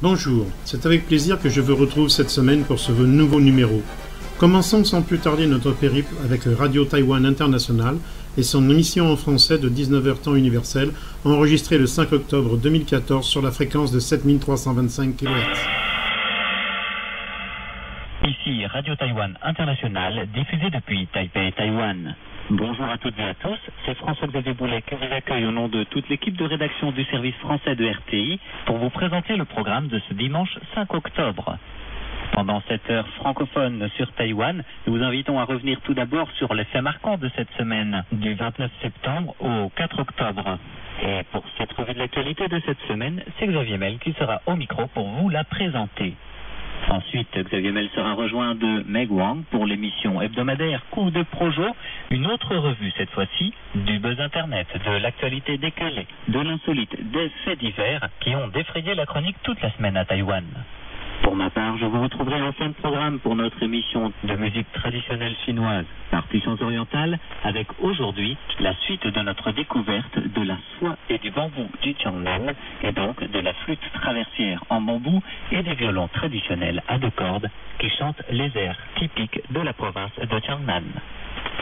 Bonjour, c'est avec plaisir que je vous retrouve cette semaine pour ce nouveau numéro. Commençons sans plus tarder notre périple avec Radio Taïwan International et son émission en français de 19h temps universel, enregistrée le 5 octobre 2014 sur la fréquence de 7325 kHz. Ici Radio Taïwan International, diffusé depuis Taipei, Taïwan. Bonjour à toutes et à tous, c'est François-Xavier Boulet qui vous accueille au nom de toute l'équipe de rédaction du service français de RTI pour vous présenter le programme de ce dimanche 5 octobre. Pendant cette heure francophone sur Taïwan, nous vous invitons à revenir tout d'abord sur les faits marquants de cette semaine, du 29 septembre au 4 octobre. Et pour cette revue de l'actualité de cette semaine, c'est Xavier Mel qui sera au micro pour vous la présenter. Ensuite, Xavier Mel sera rejoint de Meg Wang pour l'émission hebdomadaire Coup de Projo, une autre revue cette fois-ci, du buzz internet, de l'actualité décalée, de l'insolite, des faits divers qui ont défrayé la chronique toute la semaine à Taïwan. Pour ma part, je vous retrouverai en fin de programme pour notre émission de musique traditionnelle chinoise, Partitions orientales, avec aujourd'hui la suite de notre découverte de la soie et du bambou du Jiangnan, et donc de la flûte traversière en bambou et des violons traditionnels à deux cordes qui chantent les airs typiques de la province de Jiangnan.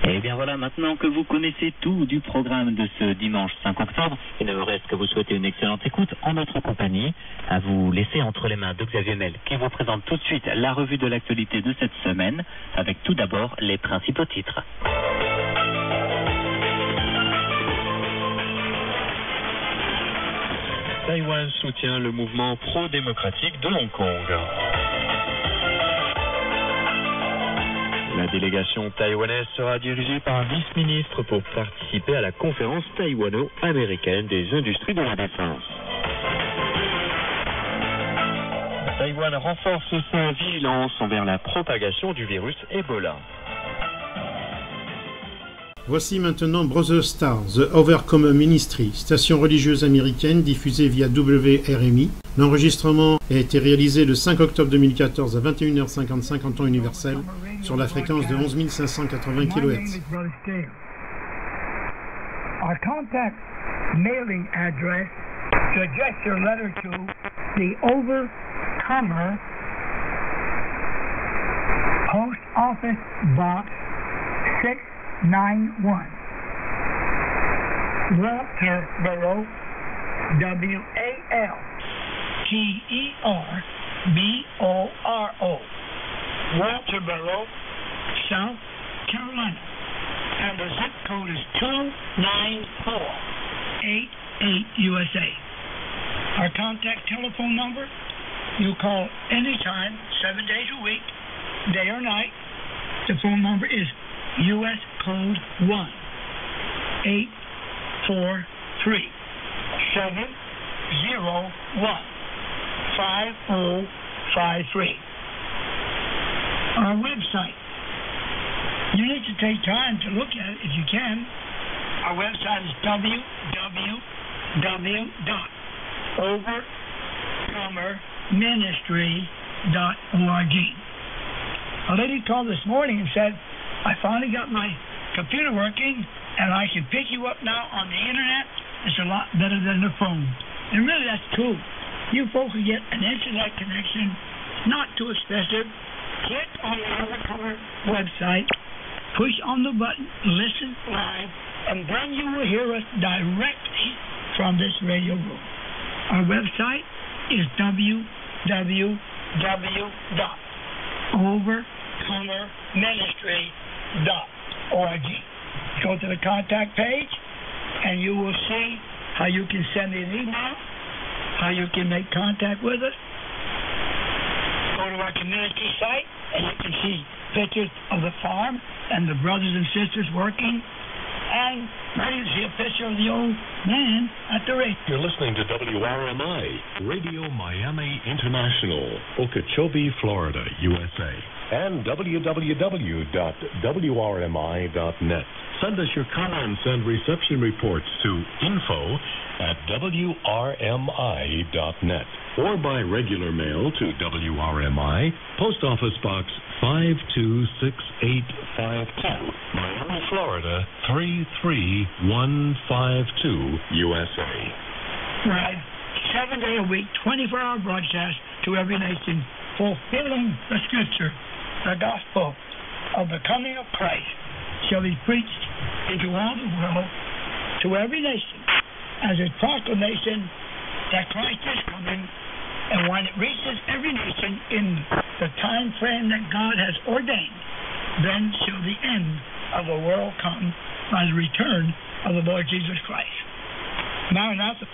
Et bien voilà, maintenant que vous connaissez tout du programme de ce dimanche 5 octobre, il ne me reste que vous souhaiter une excellente écoute en notre compagnie, à vous laisser entre les mains de Xavier Mel, qui vous présente tout de suite la revue de l'actualité de cette semaine, avec tout d'abord les principaux titres. Taïwan soutient le mouvement pro-démocratique de Hong Kong. La délégation taïwanaise sera dirigée par un vice-ministre pour participer à la conférence taïwano-américaine des industries de la défense. Taïwan renforce sa vigilance envers la propagation du virus Ebola. Voici maintenant Brother Star, The Overcomer Ministry, station religieuse américaine diffusée via WRMI. L'enregistrement a été réalisé le 5 octobre 2014 à 21h55 en temps universel sur la fréquence de 11 580 kHz. Our contact mailing address to address your letter to the Overcomer, Post Office Box 691, Walterboro, Walterboro, Walterboro, South Carolina, and the zip code is 29488 USA. Our contact telephone number, you call anytime, 7 days a week, day or night. The phone number is US code 1-843-701-5053. Our website. You need to take time to look at it if you can. Our website is www.overcomerministry.org. A lady called this morning and said, I finally got my computer working and I can pick you up now on the internet. It's a lot better than the phone. And really that's cool. You folks will get an internet connection, not too expensive. Click on the Overcomer website, push on the button, listen live, and then you will hear us directly from this radio room. Our website is www.overcomerministry.org. Go to the contact page, and you will see how you can send an email, how you can make contact with us. Go to our community site, and you can see pictures of the farm and the brothers and sisters working. And you see a picture of the old man at the radio. You're listening to WRMI, Radio Miami International, Okeechobee, Florida, USA. And www.wrmi.net. Send us your comments and reception reports to info@wrmi.net or by regular mail to WRMI, Post Office Box 526-852, Miami, Florida 33152, USA. Right. 7 day a week, 24-hour broadcast to every nation, fulfilling the scripture, the gospel of the coming of Christ shall be preached into all the world to every nation as a proclamation that Christ is coming, and when it reaches every nation in the time frame that God has ordained, then shall the end of the world come by the return of the Lord Jesus Christ. Maranatha.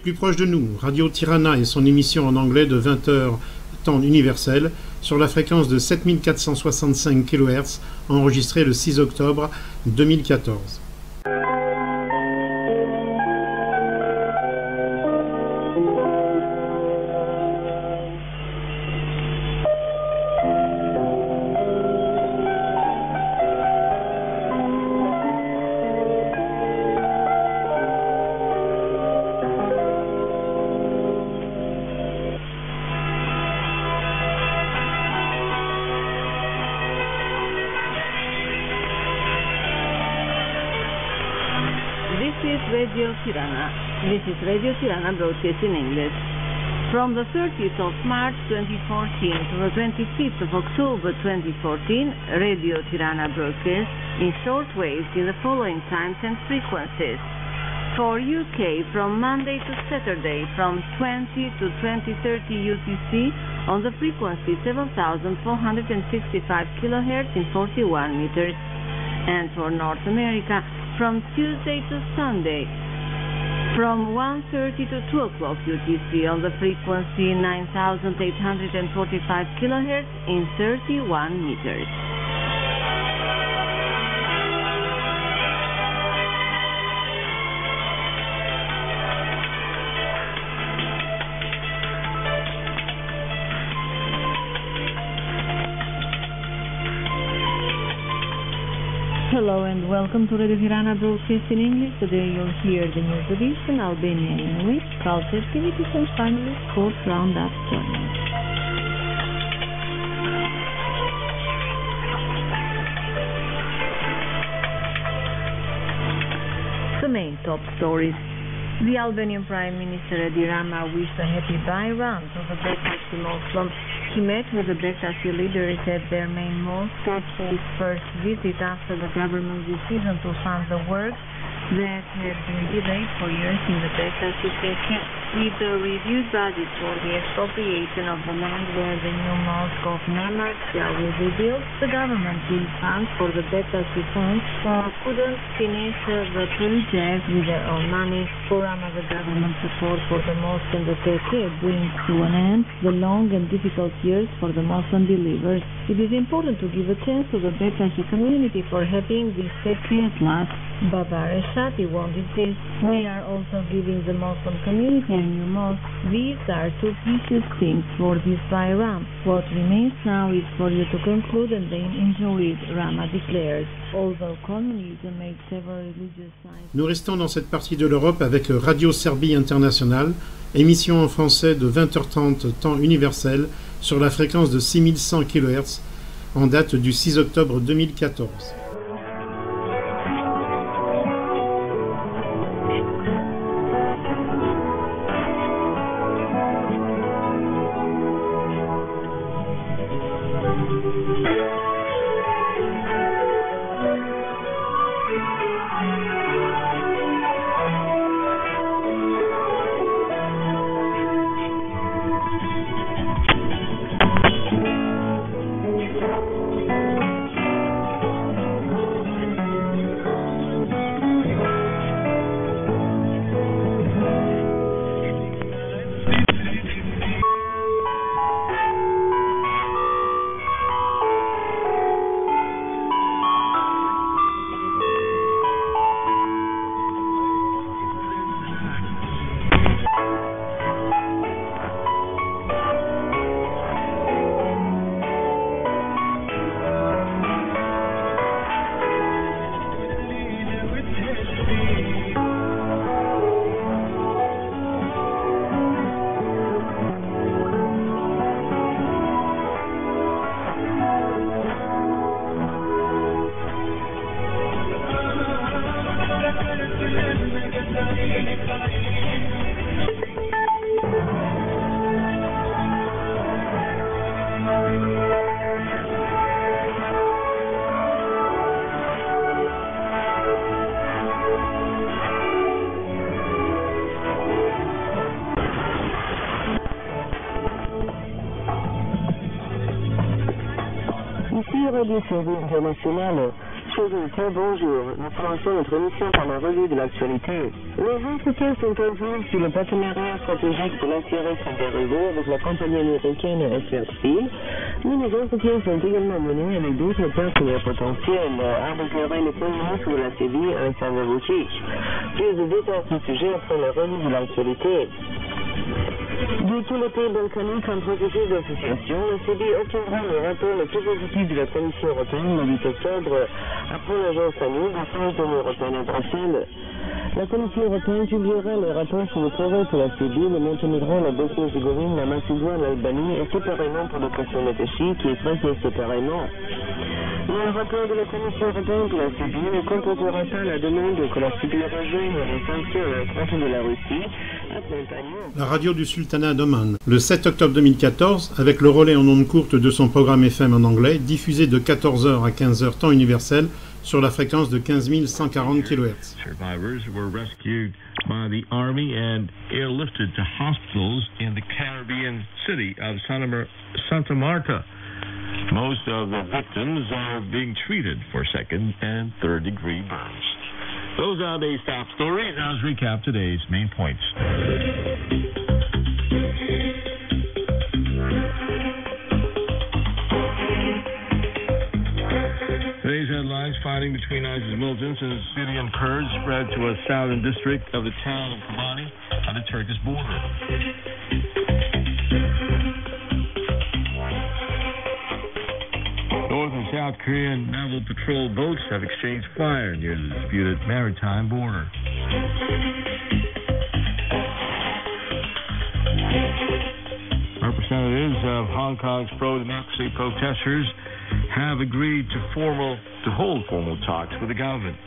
Plus proche de nous, Radio Tirana et son émission en anglais de 20h temps universel sur la fréquence de 7465 kHz enregistrée le 6 octobre 2014. This is Radio Tirana broadcast in English. From the 30th of March 2014 to the 25th of October 2014, Radio Tirana broadcast in short waves in the following times and frequencies. For UK, from Monday to Saturday, from 20 to 20:30 UTC on the frequency 7,465 kHz in 41 meters. And for North America, from Tuesday to Sunday, from 1:30 to 2 o'clock UTC on the frequency 9,845 kHz in 31 meters. Hello and welcome to Radio Tirana broadcast in English. Today you'll hear the news edition, Albanian Inuit, culture activities and finally sports roundup journey. The main top stories. The Albanian Prime Minister Edi Rama wished a happy Bayram to the Bektashi Muslims. He met with the Bektashi leaders at their main mosque for his first visit after the government's decision to fund the works that had been delayed for years in the Bektashi section. With the reduced budget for the expropriation of the land where the new mosque of Namartia will be built, the government gave funds for the Bektashi funds couldn't finish the project with their own money. For Rama, the government support for the mosque and the tekke brings to an end the long and difficult years for the Muslim believers. It is important to give a chance to the Bektashi community for having this tekke at last. Baba Reshati wanted this. We are also giving the Muslim community a new mosque. These are two precious things for this Bayram. What remains now is for you to conclude and then enjoy it, Rama declared. Although communism made several religious signs. Nous restons dans cette partie de l'Europe avec Radio Serbie International, émission en français de 20h30 temps universel sur la fréquence de 6100 kHz en date du 6 octobre 2014. Amis Radio Service International, chers très bonjour. Nous commençons notre émission par la revue de l'actualité. Les entretiens sont en cours sur le partenariat stratégique pour l'intégration des réseaux avec la compagnie américaine SRC. Mais les entretiens sont également menés avec d'autres partenaires potentiels, a déclaré le Premier ministre de la Serbie, Aleksandar Vučić. Plus de détails sur ce sujet après la revue de l'actualité. De tous les pays balkaniques en processus d'association, la Serbie obtiendra le rapport le plus positif de la Commission européenne le 8 octobre après l'agence ANU de France de l'Union européenne à Bruxelles. La Commission européenne publiera le rapport sur le travail pour la Serbie, le Monténégro, la Bosnie-Herzégovine, la Macédoine, l'Albanie et séparément pour la question Natachi qui est traitée séparément. Le rapport de la Commission européenne pour la Serbie ne comportera pas la demande que la Serbie rejoigne les sanctions à l'encontre de la Russie, accompagnant la radio du Sultanat d'Oman, le 7 octobre 2014, avec le relais en ondes courtes de son programme FM en anglais, diffusé de 14h à 15h temps universel, sur la fréquence de 15 140 kHz. Survivors were rescued by the Army and airlifted to hospitals in the Caribbean city of Santa Marta. Most of the victims are being treated for second and third degree burns. Those are the top stories. Now let's recap today's main points. Today's headlines: fighting between ISIS militants and Syrian Kurds spread to a southern district of the town of Kobani on the Turkish border. North and South Korean naval patrol boats have exchanged fire near the disputed maritime border. Representatives of Hong Kong's pro-democracy protesters have agreed to hold formal talks with the government.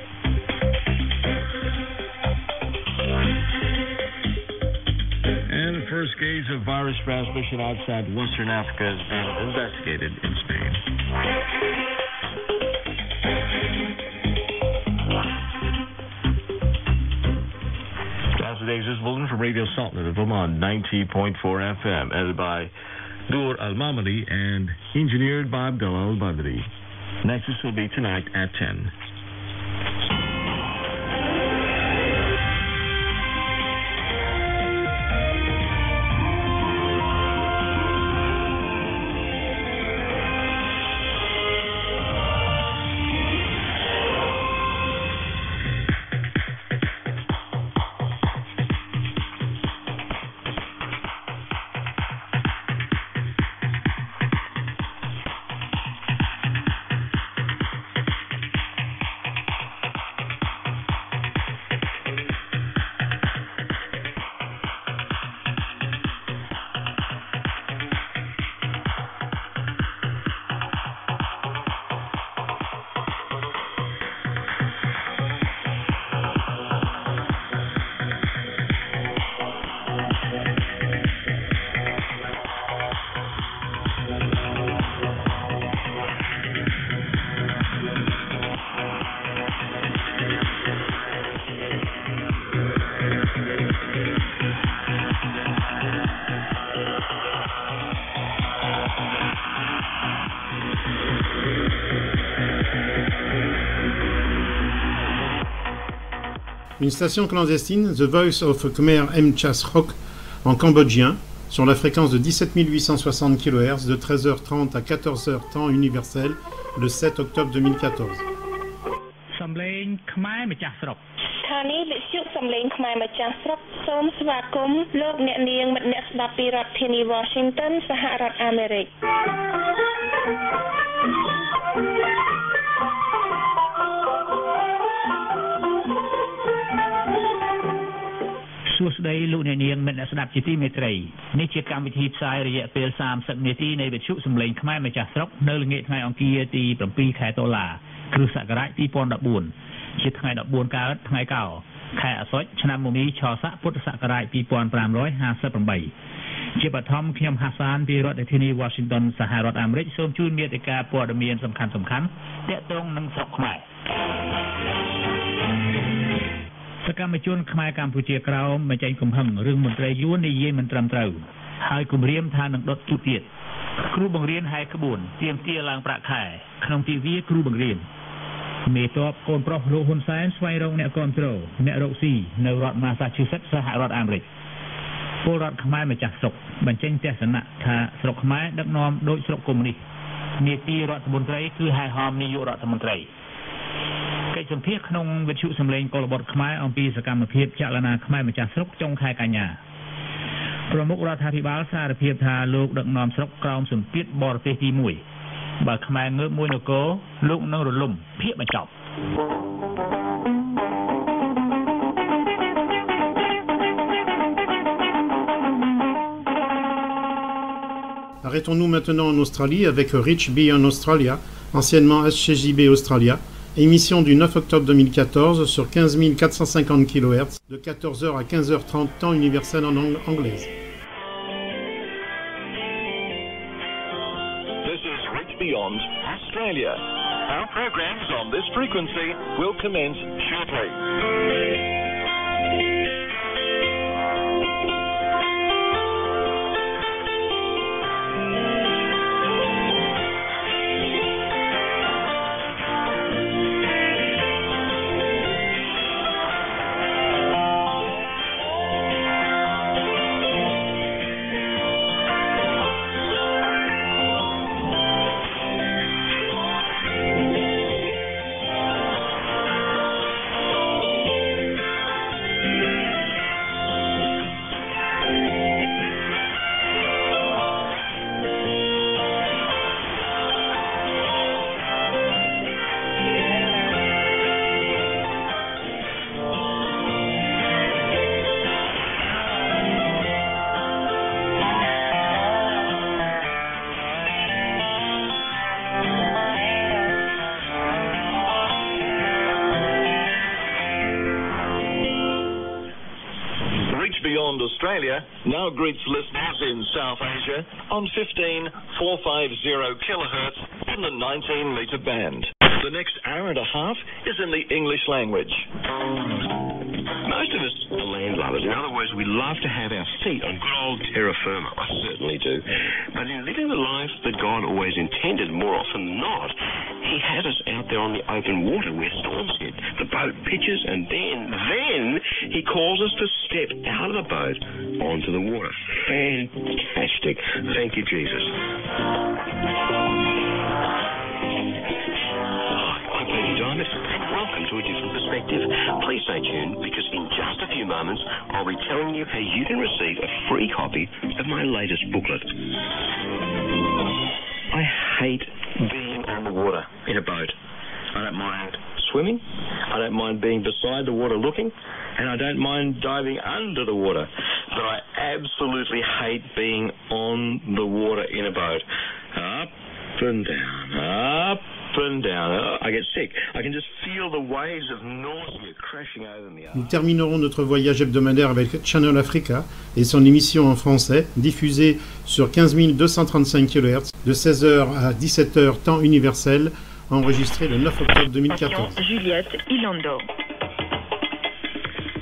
And the first case of virus transmission outside Western Africa has been investigated in Spain. That's today's News Bulletin from Radio Sultan of Oman 90.4 FM, edited by Noor Al-Mamadi and engineered by Abdullah Al-Badri. Next will be tonight at 10. Une station clandestine, The Voice of Khmer Mchasrok, en cambodgien, sur la fréquence de 17 860 kHz de 13h30 à 14h temps universel, le 7 octobre 2014. សំឡេងខ្មែរម្ចាស់ស្រុក ស្ថានីយ៍វិទ្យុសំឡេងខ្មែរម្ចាស់ស្រុកសូមស្វាគមន៍លោកអ្នកនាងមិត្តអ្នកស្ដាប់ពីរដ្ឋធានី Washington សហរដ្ឋអាមេរិក សួស្តីលោកអ្នកនាងមិត្តអ្នកស្ដាប់ជាទីមេត្រីនេះជាកម្មវិធីផ្សាយរយៈពេល30នាទីនៃវិទ្យុសំឡេងខ្មែរម្ចាស់ស្រុកនៅល្ងាចថ្ងៃអង្គារទី7ខែតុលា គ្រិស្តសករាជ 2014 ជាថ្ងៃ14កើតថ្ងៃកោខែអាសត់ឆ្នាំមមីឆស័កពុទ្ធសករាជ 2558 ជាបឋមខ្ញុំហាសានពីរដ្ឋធានី Washington សហរដ្ឋអាមេរិកសូមជូនមេតិការព័ត៌មានសំខាន់ៗទាក់ទងនឹងស្រុកខ្មែរ សកម្មជនខ្មែរកម្ពុជាក្រោមបញ្ចេញកំហឹងរឿងមន្ត្រីយួននិយាយមិនត្រឹមត្រូវហើយគំរាមថានឹងដុតទូទៀត គ្រូបង្រៀនហែកក្បួនទៀមទាឡើងប្រាក់ខែក្នុងទិវាគ្រូបង្រៀនមេតបកូនប្រុសលោកហ៊ុនសែនស្វែងរកអ្នកគ្រប់គ្រងអ្នករកស៊ីនៅរដ្ឋ Massachusetts សហរដ្ឋអាមេរិកពលរដ្ឋខ្មែរម្ចាស់ស្រុកបញ្ចេញទស្សនៈថាស្រុកខ្មែរដឹកនាំដោយស្រុកកុម្មុយនីសនីតិរដ្ឋមន្ត្រីគឺហែហមនាយករដ្ឋមន្ត្រីកិច្ចសម្ភាសក្នុងវិទ្យុសម្លេងកុលបុត្រខ្មែរអំពីសកម្មភាពចលនាខ្មែរម្ចាស់ស្រុកចុងខែកញ្ញាប្រមុខរដ្ឋាភិបាលសារភាពថាលោកដឹកនាំស្រុកក្រោមសម្ពាធបរទេសទី1បើខ្មែរងើបមួយនគរលោកនឹងរលំភាគបញ្ចប់Arrêtons-nous maintenant en Australie avec Rich Beyond Australia, anciennement HCJB Australia, émission du 9 octobre 2014 sur 15 450 kHz de 14h à 15h30 temps universel en anglaise. This is Rich Beyond Australia. Our programs on this frequency will commence shortly. Australia now greets listeners in South Asia on 15450 kilohertz in the 19-meter band. The next hour and a half is in the English language. Most of us are landlubbers. In other words, we love to have our feet on good old terra firma. I certainly do. But in living the life that God always intended, more often than not, He has us out there on the open water where storms hit. The boat pitches, and then He calls us to step out of the boat onto the water. Fantastic. Thank you, Jesus. Welcome to a different perspective. Please stay tuned because in just a few moments I'll be telling you how you can receive a free copy of my latest booklet. I hate being on the water in a boat. I don't mind swimming, I don't mind being beside the water looking, and I don't mind diving under the water. But I absolutely hate being on the water in a boat. Up and down, up and down. I get sick. I can just feel the waves of nausea crashing over me. Nous terminerons notre voyage hebdomadaire avec Channel Africa et son émission en français, diffusée sur 15 235 kHz de 16h à 17h temps universel, enregistrée le 9 octobre 2014. Juliette Ilando.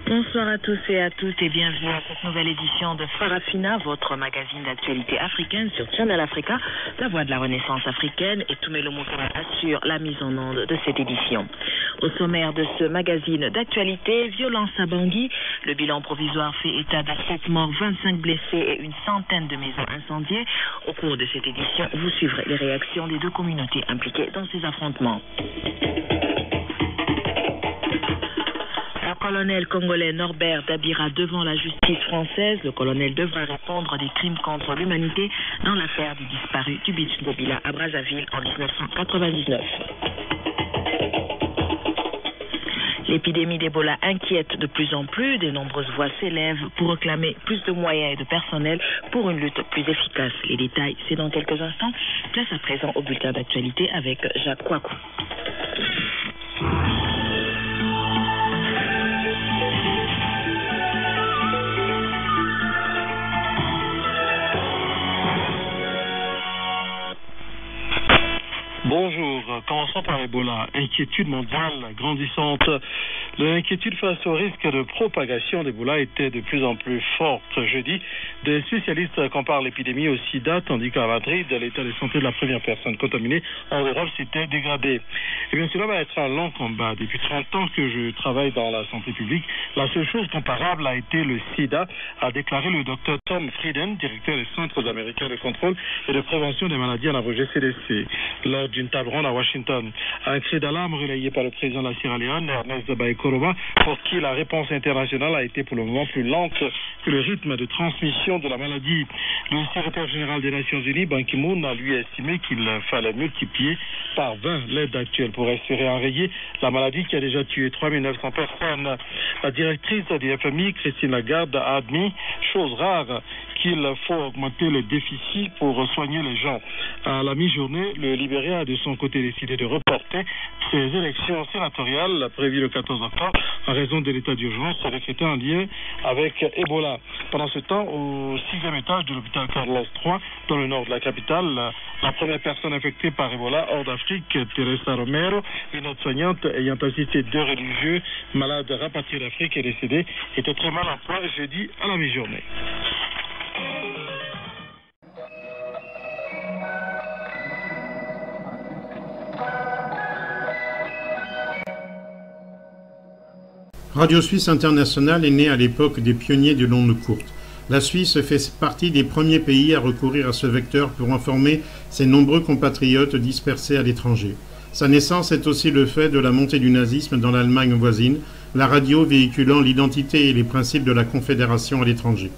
Bonsoir à tous et à toutes et bienvenue à cette nouvelle édition de Farafina, votre magazine d'actualité africaine sur Channel Africa, la voix de la renaissance africaine, et Toumelo Moukara assure la mise en onde de cette édition. Au sommaire de ce magazine d'actualité, violence à Bangui, le bilan provisoire fait état de 7 morts, 25 blessés et une centaine de maisons incendiées. Au cours de cette édition, vous suivrez les réactions des deux communautés impliquées dans ces affrontements. Le colonel congolais Norbert Dabira devant la justice française. Le colonel devra répondre des crimes contre l'humanité dans l'affaire du disparu du beach Bobila à Brazzaville en 1999. L'épidémie d'Ebola inquiète de plus en plus. De nombreuses voix s'élèvent pour réclamer plus de moyens et de personnel pour une lutte plus efficace. Les détails, c'est dans quelques instants. Place à présent au bulletin d'actualité avec Jacques Kouakou. Bonjour, commençons par l'Ebola. Inquiétude mondiale grandissante L'inquiétude face au risque de propagation d'Ebola était de plus en plus forte. Jeudi, des spécialistes comparent l'épidémie au sida, tandis qu'à Madrid, l'état de santé de la première personne contaminée en Europe s'était dégradé. Eh bien, cela va être un long combat. Depuis 30 ans que je travaille dans la santé publique, la seule chose comparable a été le sida, a déclaré le docteur Tom Frieden, directeur des Centres américains de contrôle et de prévention des maladies en abrégé CDC, lors d'une table ronde à Washington. Un cri d'alarme relayé par le président de la Sierra Leone, Ernest Bai Koroma, pour qui la réponse internationale a été pour le moment plus lente que le rythme de transmission de la maladie. Le secrétaire général des Nations Unies, Ban Ki-moon, a lui estimé qu'il fallait multiplier par 20 l'aide actuelle pour espérer enrayer la maladie qui a déjà tué 3900 personnes. La directrice du FMI, Christine Lagarde, a admis, chose rare, qu'il faut augmenter le déficit pour soigner les gens. À la mi-journée, le Libéria a de son côté décidé de reporter ses élections sénatoriales prévues le 14 octobre en raison de l'état d'urgence décrété en lien avec Ebola. Pendant ce temps, au 6e étage de l'hôpital Carlos III, dans le nord de la capitale, la première personne infectée par Ebola hors d'Afrique, Teresa Romero, une aide-soignante ayant assisté 2 religieux malades rapatriés d'Afrique et décédés, était très mal en point jeudi à la mi-journée. Radio Suisse Internationale est née à l'époque des pionniers de l'onde courte. La Suisse fait partie des premiers pays à recourir à ce vecteur pour informer ses nombreux compatriotes dispersés à l'étranger. Sa naissance est aussi le fait de la montée du nazisme dans l'Allemagne voisine, la radio véhiculant l'identité et les principes de la Confédération à l'étranger.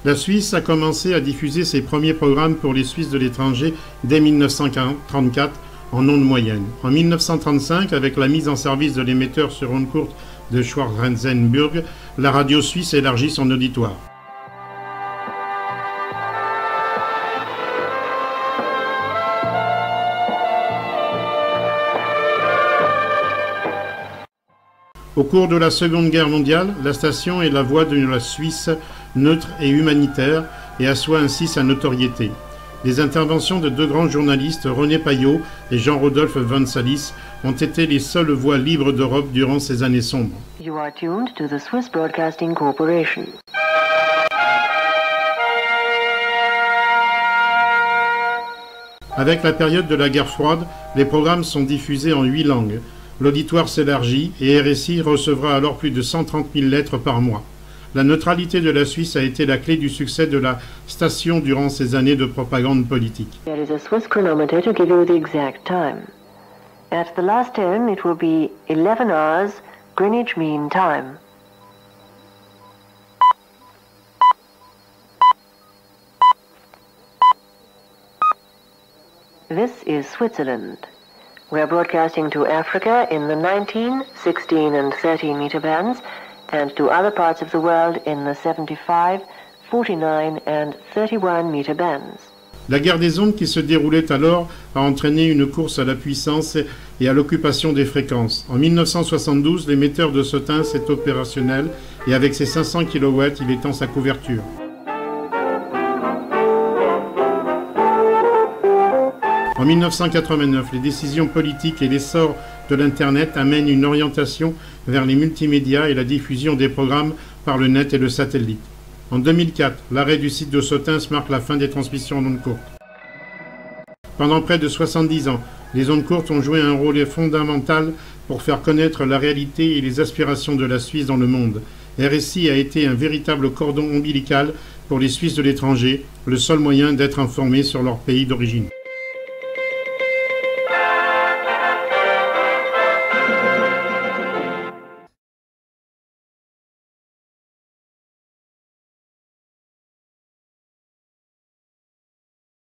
La Suisse a commencé à diffuser ses premiers programmes pour les Suisses de l'étranger dès 1934 en ondes moyennes. En 1935, avec la mise en service de l'émetteur sur ondes courtes de Schwarzenberg, la radio suisse élargit son auditoire. Au cours de la Seconde Guerre mondiale, la station est la voix de la Suisse neutre et humanitaire et assoit ainsi sa notoriété. Les interventions de 2 grands journalistes, René Payot et Jean-Rodolphe Van Salis, ont été les seules voix libres d'Europe durant ces années sombres. You are tuned to the Swiss Broadcasting Corporation. Avec la période de la guerre froide, les programmes sont diffusés en 8 langues. L'auditoire s'élargit et RSI recevra alors plus de 130 000 lettres par mois. La neutralité de la Suisse a été la clé du succès de la station durant ces années de propagande politique. There is a Swiss chronometer to give you the exact time. At the last tone, it will be 11 hours, Greenwich Mean Time. This is Switzerland. We are broadcasting to Africa in the 19, 16 and 13 meter bands, and to other parts of the world in the 75, 49 and 31 meter bands. La guerre des ondes qui se déroulait alors a entraîné une course à la puissance et à l'occupation des fréquences. En 1972, l'émetteur de Sotens est opérationnel et avec ses 500 kW, il étend sa couverture. En 1989, les décisions politiques et l'essor de l'Internet amènent une orientation vers les multimédias et la diffusion des programmes par le net et le satellite. En 2004, l'arrêt du site de Sotens marque la fin des transmissions en ondes courtes. Pendant près de 70 ans, les ondes courtes ont joué un rôle fondamental pour faire connaître la réalité et les aspirations de la Suisse dans le monde. RSI a été un véritable cordon ombilical pour les Suisses de l'étranger, le seul moyen d'être informés sur leur pays d'origine.